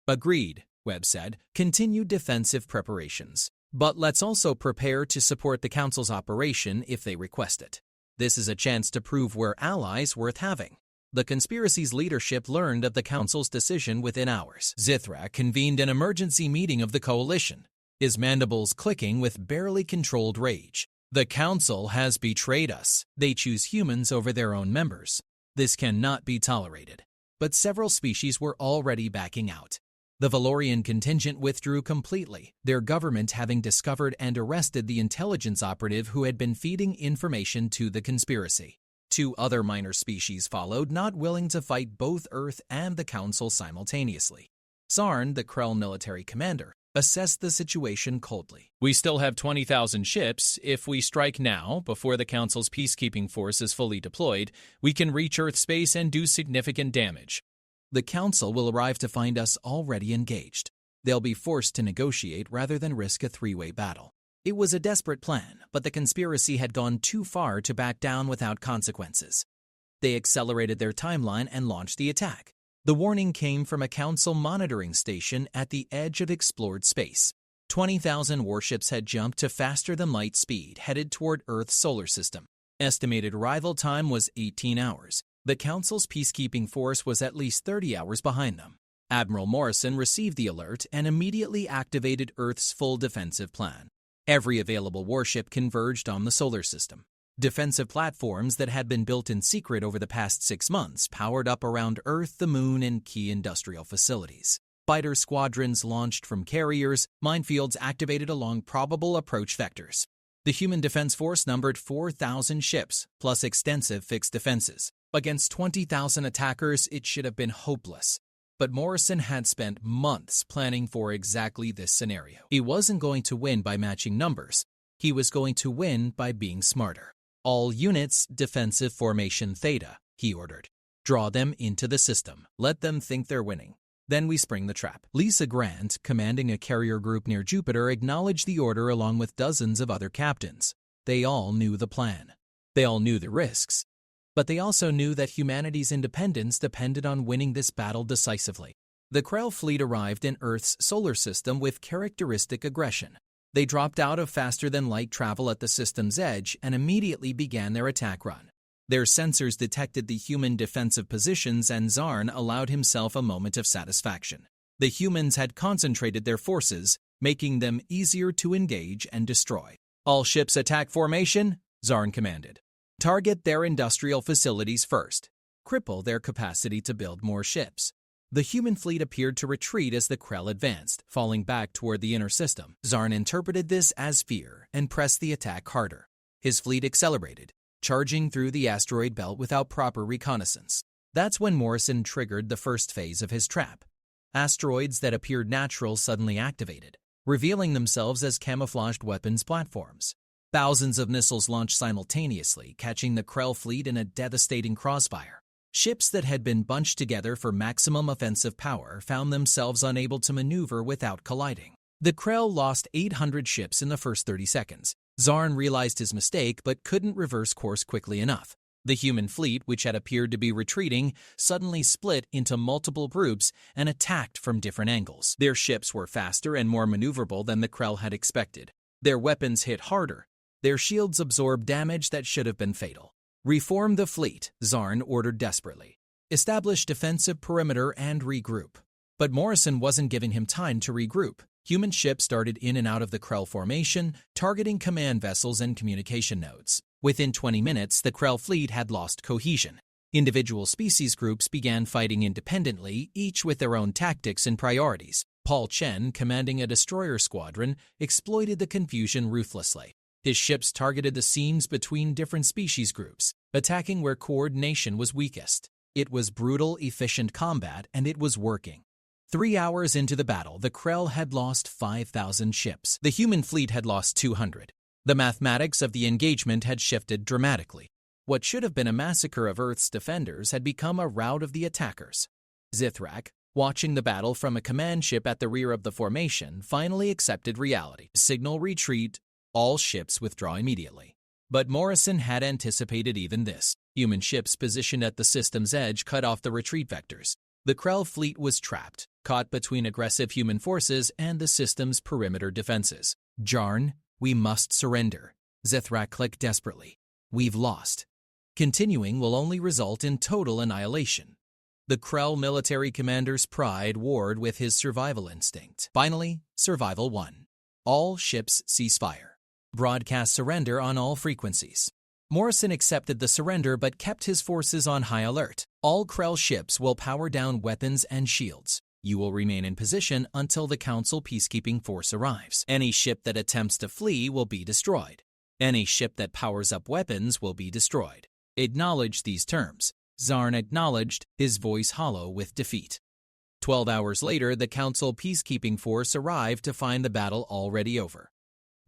Agreed, Webb said. Continue defensive preparations. But let's also prepare to support the Council's operation if they request it. This is a chance to prove we're allies worth having. The conspiracy's leadership learned of the Council's decision within hours. Zithrak convened an emergency meeting of the coalition, his mandibles clicking with barely controlled rage. The Council has betrayed us. They choose humans over their own members. This cannot be tolerated. But several species were already backing out. The Valorian contingent withdrew completely, their government having discovered and arrested the intelligence operative who had been feeding information to the conspiracy. 2 other minor species followed, not willing to fight both Earth and the Council simultaneously. Zarn, the Krell military commander, assessed the situation coldly. We still have 20,000 ships. If we strike now, before the Council's peacekeeping force is fully deployed, we can reach Earth space and do significant damage. The Council will arrive to find us already engaged. They'll be forced to negotiate rather than risk a 3-way battle. It was a desperate plan, but the conspiracy had gone too far to back down without consequences. They accelerated their timeline and launched the attack. The warning came from a Council monitoring station at the edge of explored space. 20,000 warships had jumped to faster-than-light speed, headed toward Earth's solar system. Estimated arrival time was 18 hours. The Council's peacekeeping force was at least 30 hours behind them. Admiral Morrison received the alert and immediately activated Earth's full defensive plan. Every available warship converged on the solar system. Defensive platforms that had been built in secret over the past 6 months powered up around Earth, the Moon, and key industrial facilities. Fighter squadrons launched from carriers, minefields activated along probable approach vectors. The human defense force numbered 4,000 ships, plus extensive fixed defenses. Against 20,000 attackers, it should have been hopeless. But Morrison had spent months planning for exactly this scenario. He wasn't going to win by matching numbers. He was going to win by being smarter. All units, defensive formation Theta, he ordered. Draw them into the system. Let them think they're winning. Then we spring the trap. Lisa Grant, commanding a carrier group near Jupiter, acknowledged the order along with dozens of other captains. They all knew the plan. They all knew the risks. But they also knew that humanity's independence depended on winning this battle decisively. The Krell fleet arrived in Earth's solar system with characteristic aggression. They dropped out of faster-than-light travel at the system's edge and immediately began their attack run. Their sensors detected the human defensive positions, and Zarn allowed himself a moment of satisfaction. The humans had concentrated their forces, making them easier to engage and destroy. All ships attack formation, Zarn commanded. Target their industrial facilities first. Cripple their capacity to build more ships. The human fleet appeared to retreat as the Krell advanced, falling back toward the inner system. Zarn interpreted this as fear and pressed the attack harder. His fleet accelerated, charging through the asteroid belt without proper reconnaissance. That's when Morrison triggered the first phase of his trap. Asteroids that appeared natural suddenly activated, revealing themselves as camouflaged weapons platforms. Thousands of missiles launched simultaneously, catching the Krell fleet in a devastating crossfire. Ships that had been bunched together for maximum offensive power found themselves unable to maneuver without colliding. The Krell lost 800 ships in the first 30 seconds. Zarn realized his mistake but couldn't reverse course quickly enough. The human fleet, which had appeared to be retreating, suddenly split into multiple groups and attacked from different angles. Their ships were faster and more maneuverable than the Krell had expected. Their weapons hit harder. Their shields absorbed damage that should have been fatal. Reform the fleet, Zarn ordered desperately. Establish defensive perimeter and regroup. But Morrison wasn't giving him time to regroup. Human ships darted in and out of the Krell formation, targeting command vessels and communication nodes. Within 20 minutes, the Krell fleet had lost cohesion. Individual species groups began fighting independently, each with their own tactics and priorities. Paul Chen, commanding a destroyer squadron, exploited the confusion ruthlessly. His ships targeted the seams between different species groups, attacking where coordination was weakest. It was brutal, efficient combat, and it was working. 3 hours into the battle, the Krell had lost 5,000 ships. The human fleet had lost 200. The mathematics of the engagement had shifted dramatically. What should have been a massacre of Earth's defenders had become a rout of the attackers. Zithrak, watching the battle from a command ship at the rear of the formation, finally accepted reality. Signal retreat, all ships withdraw immediately. But Morrison had anticipated even this. Human ships positioned at the system's edge cut off the retreat vectors. The Krell fleet was trapped, caught between aggressive human forces and the system's perimeter defenses. Jarn, we must surrender. Zithrak clicked desperately. We've lost. Continuing will only result in total annihilation. The Krell military commander's pride warred with his survival instinct. Finally, survival won. All ships cease fire. Broadcast surrender on all frequencies. Morrison accepted the surrender but kept his forces on high alert. All Krell ships will power down weapons and shields. You will remain in position until the Council peacekeeping force arrives. Any ship that attempts to flee will be destroyed. Any ship that powers up weapons will be destroyed. Acknowledge these terms. Zarn acknowledged, his voice hollow with defeat. 12 hours later, the Council peacekeeping force arrived to find the battle already over.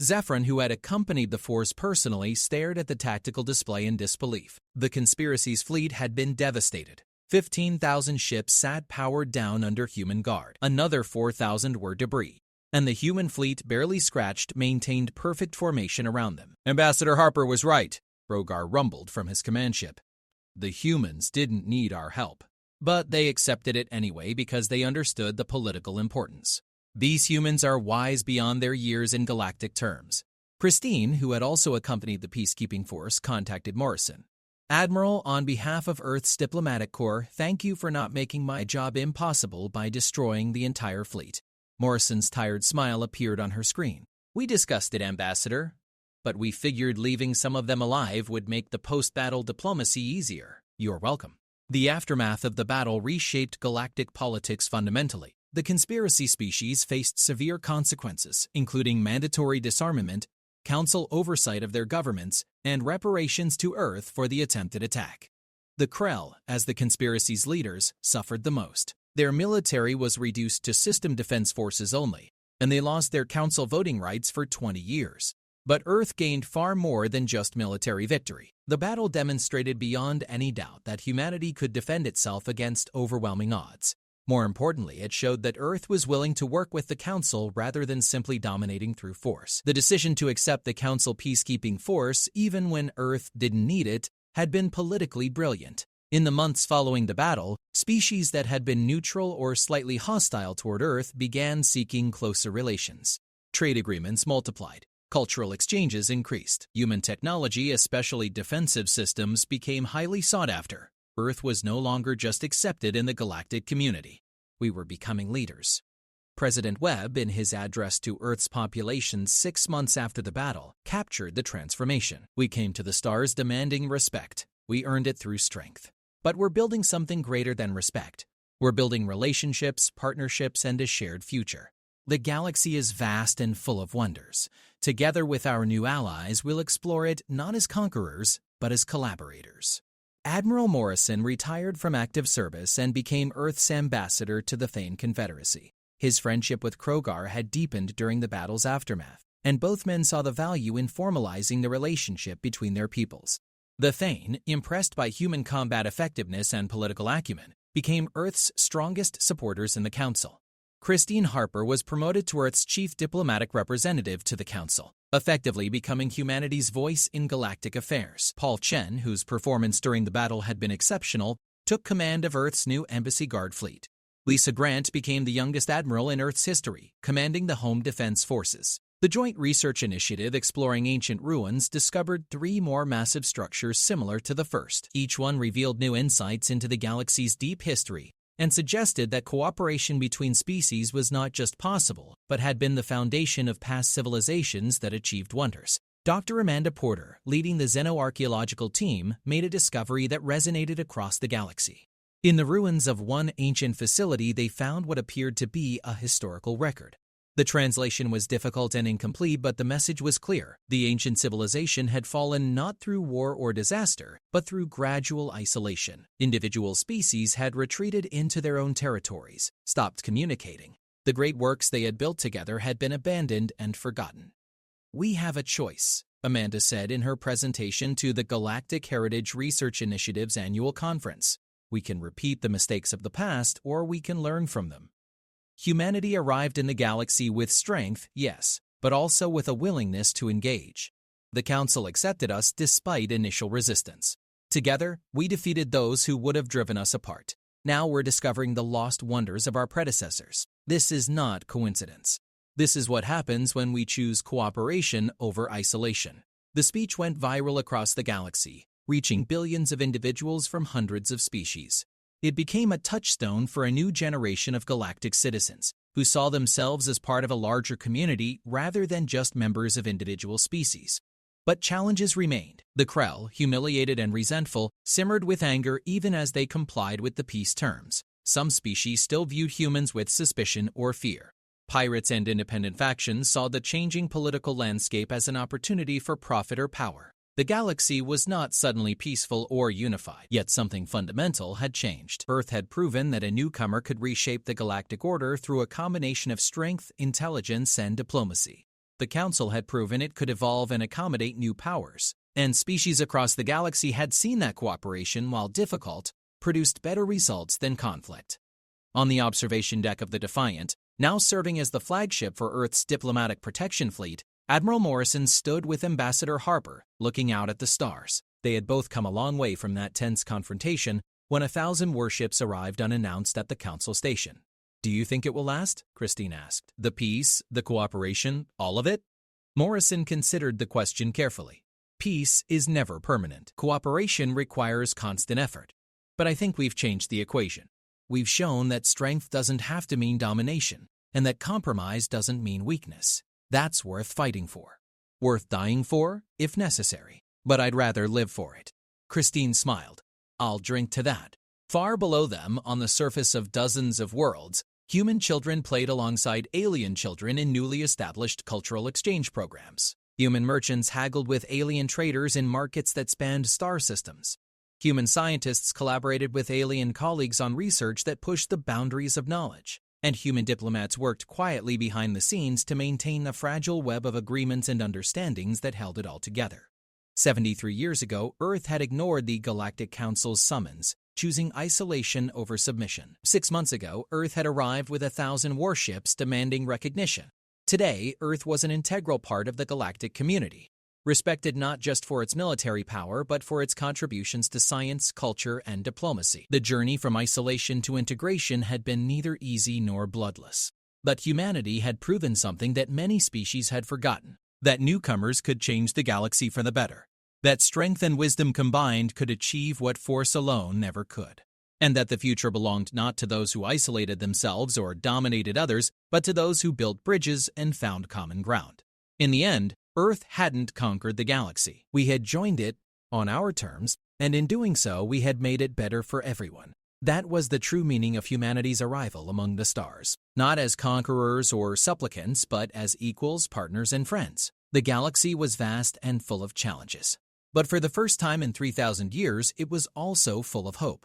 Zephyrin, who had accompanied the force personally, stared at the tactical display in disbelief. The conspiracy's fleet had been devastated. 15,000 ships sat powered down under human guard. Another 4,000 were debris. And the human fleet, barely scratched, maintained perfect formation around them. Ambassador Harper was right, Rogar rumbled from his command ship. The humans didn't need our help. But they accepted it anyway because they understood the political importance. These humans are wise beyond their years in galactic terms. Christine, who had also accompanied the peacekeeping force, contacted Morrison. Admiral, on behalf of Earth's diplomatic corps, thank you for not making my job impossible by destroying the entire fleet. Morrison's tired smile appeared on her screen. We discussed it, Ambassador, but we figured leaving some of them alive would make the post-battle diplomacy easier. You're welcome. The aftermath of the battle reshaped galactic politics fundamentally. The conspiracy species faced severe consequences, including mandatory disarmament, council oversight of their governments, and reparations to Earth for the attempted attack. The Krell, as the conspiracy's leaders, suffered the most. Their military was reduced to system defense forces only, and they lost their council voting rights for 20 years. But Earth gained far more than just military victory. The battle demonstrated beyond any doubt that humanity could defend itself against overwhelming odds. More importantly, it showed that Earth was willing to work with the Council rather than simply dominating through force. The decision to accept the Council peacekeeping force, even when Earth didn't need it, had been politically brilliant. In the months following the battle, species that had been neutral or slightly hostile toward Earth began seeking closer relations. Trade agreements multiplied. Cultural exchanges increased. Human technology, especially defensive systems, became highly sought after. Earth was no longer just accepted in the galactic community. We were becoming leaders. President Webb, in his address to Earth's population 6 months after the battle, captured the transformation. We came to the stars demanding respect. We earned it through strength. But we're building something greater than respect. We're building relationships, partnerships, and a shared future. The galaxy is vast and full of wonders. Together with our new allies, we'll explore it not as conquerors, but as collaborators. Admiral Morrison retired from active service and became Earth's ambassador to the Thane Confederacy. His friendship with Krogar had deepened during the battle's aftermath, and both men saw the value in formalizing the relationship between their peoples. The Thane, impressed by human combat effectiveness and political acumen, became Earth's strongest supporters in the Council. Christine Harper was promoted to Earth's chief diplomatic representative to the Council, effectively becoming humanity's voice in galactic affairs. Paul Chen, whose performance during the battle had been exceptional, took command of Earth's new Embassy Guard fleet. Lisa Grant became the youngest admiral in Earth's history, commanding the Home Defense Forces. The Joint Research Initiative exploring ancient ruins discovered 3 more massive structures similar to the first. Each one revealed new insights into the galaxy's deep history and suggested that cooperation between species was not just possible, but had been the foundation of past civilizations that achieved wonders. Dr. Amanda Porter, leading the xenoarchaeological team, made a discovery that resonated across the galaxy. In the ruins of one ancient facility, they found what appeared to be a historical record. The translation was difficult and incomplete, but the message was clear. The ancient civilization had fallen not through war or disaster, but through gradual isolation. Individual species had retreated into their own territories, stopped communicating. The great works they had built together had been abandoned and forgotten. "We have a choice," Amanda said in her presentation to the Galactic Heritage Research Initiative's annual conference. "We can repeat the mistakes of the past, or we can learn from them." Humanity arrived in the galaxy with strength, yes, but also with a willingness to engage. The Council accepted us despite initial resistance. Together, we defeated those who would have driven us apart. Now we're discovering the lost wonders of our predecessors. This is not coincidence. This is what happens when we choose cooperation over isolation. The speech went viral across the galaxy, reaching billions of individuals from hundreds of species. It became a touchstone for a new generation of galactic citizens who saw themselves as part of a larger community rather than just members of individual species. But challenges remained. The Krell, humiliated and resentful, simmered with anger even as they complied with the peace terms. Some species still viewed humans with suspicion or fear. Pirates and independent factions saw the changing political landscape as an opportunity for profit or power. The galaxy was not suddenly peaceful or unified, yet something fundamental had changed. Earth had proven that a newcomer could reshape the galactic order through a combination of strength, intelligence, and diplomacy. The Council had proven it could evolve and accommodate new powers, and species across the galaxy had seen that cooperation, while difficult, produced better results than conflict. On the observation deck of the Defiant, now serving as the flagship for Earth's diplomatic protection fleet, Admiral Morrison stood with Ambassador Harper, looking out at the stars. They had both come a long way from that tense confrontation when 1,000 warships arrived unannounced at the Council station. "Do you think it will last?" Christine asked. "The peace, the cooperation, all of it?" Morrison considered the question carefully. "Peace is never permanent. Cooperation requires constant effort. But I think we've changed the equation. We've shown that strength doesn't have to mean domination, and that compromise doesn't mean weakness. That's worth fighting for. Worth dying for, if necessary. But I'd rather live for it." Christine smiled. "I'll drink to that." Far below them, on the surface of dozens of worlds, human children played alongside alien children in newly established cultural exchange programs. Human merchants haggled with alien traders in markets that spanned star systems. Human scientists collaborated with alien colleagues on research that pushed the boundaries of knowledge. And human diplomats worked quietly behind the scenes to maintain the fragile web of agreements and understandings that held it all together. 73 years ago, Earth had ignored the Galactic Council's summons, choosing isolation over submission. 6 months ago, Earth had arrived with 1,000 warships demanding recognition. Today, Earth was an integral part of the galactic community, respected not just for its military power, but for its contributions to science, culture, and diplomacy. The journey from isolation to integration had been neither easy nor bloodless. But humanity had proven something that many species had forgotten: that newcomers could change the galaxy for the better, that strength and wisdom combined could achieve what force alone never could, and that the future belonged not to those who isolated themselves or dominated others, but to those who built bridges and found common ground. In the end, Earth hadn't conquered the galaxy. We had joined it on our terms, and in doing so, we had made it better for everyone. That was the true meaning of humanity's arrival among the stars. Not as conquerors or supplicants, but as equals, partners, and friends. The galaxy was vast and full of challenges. But for the first time in 3,000 years, it was also full of hope.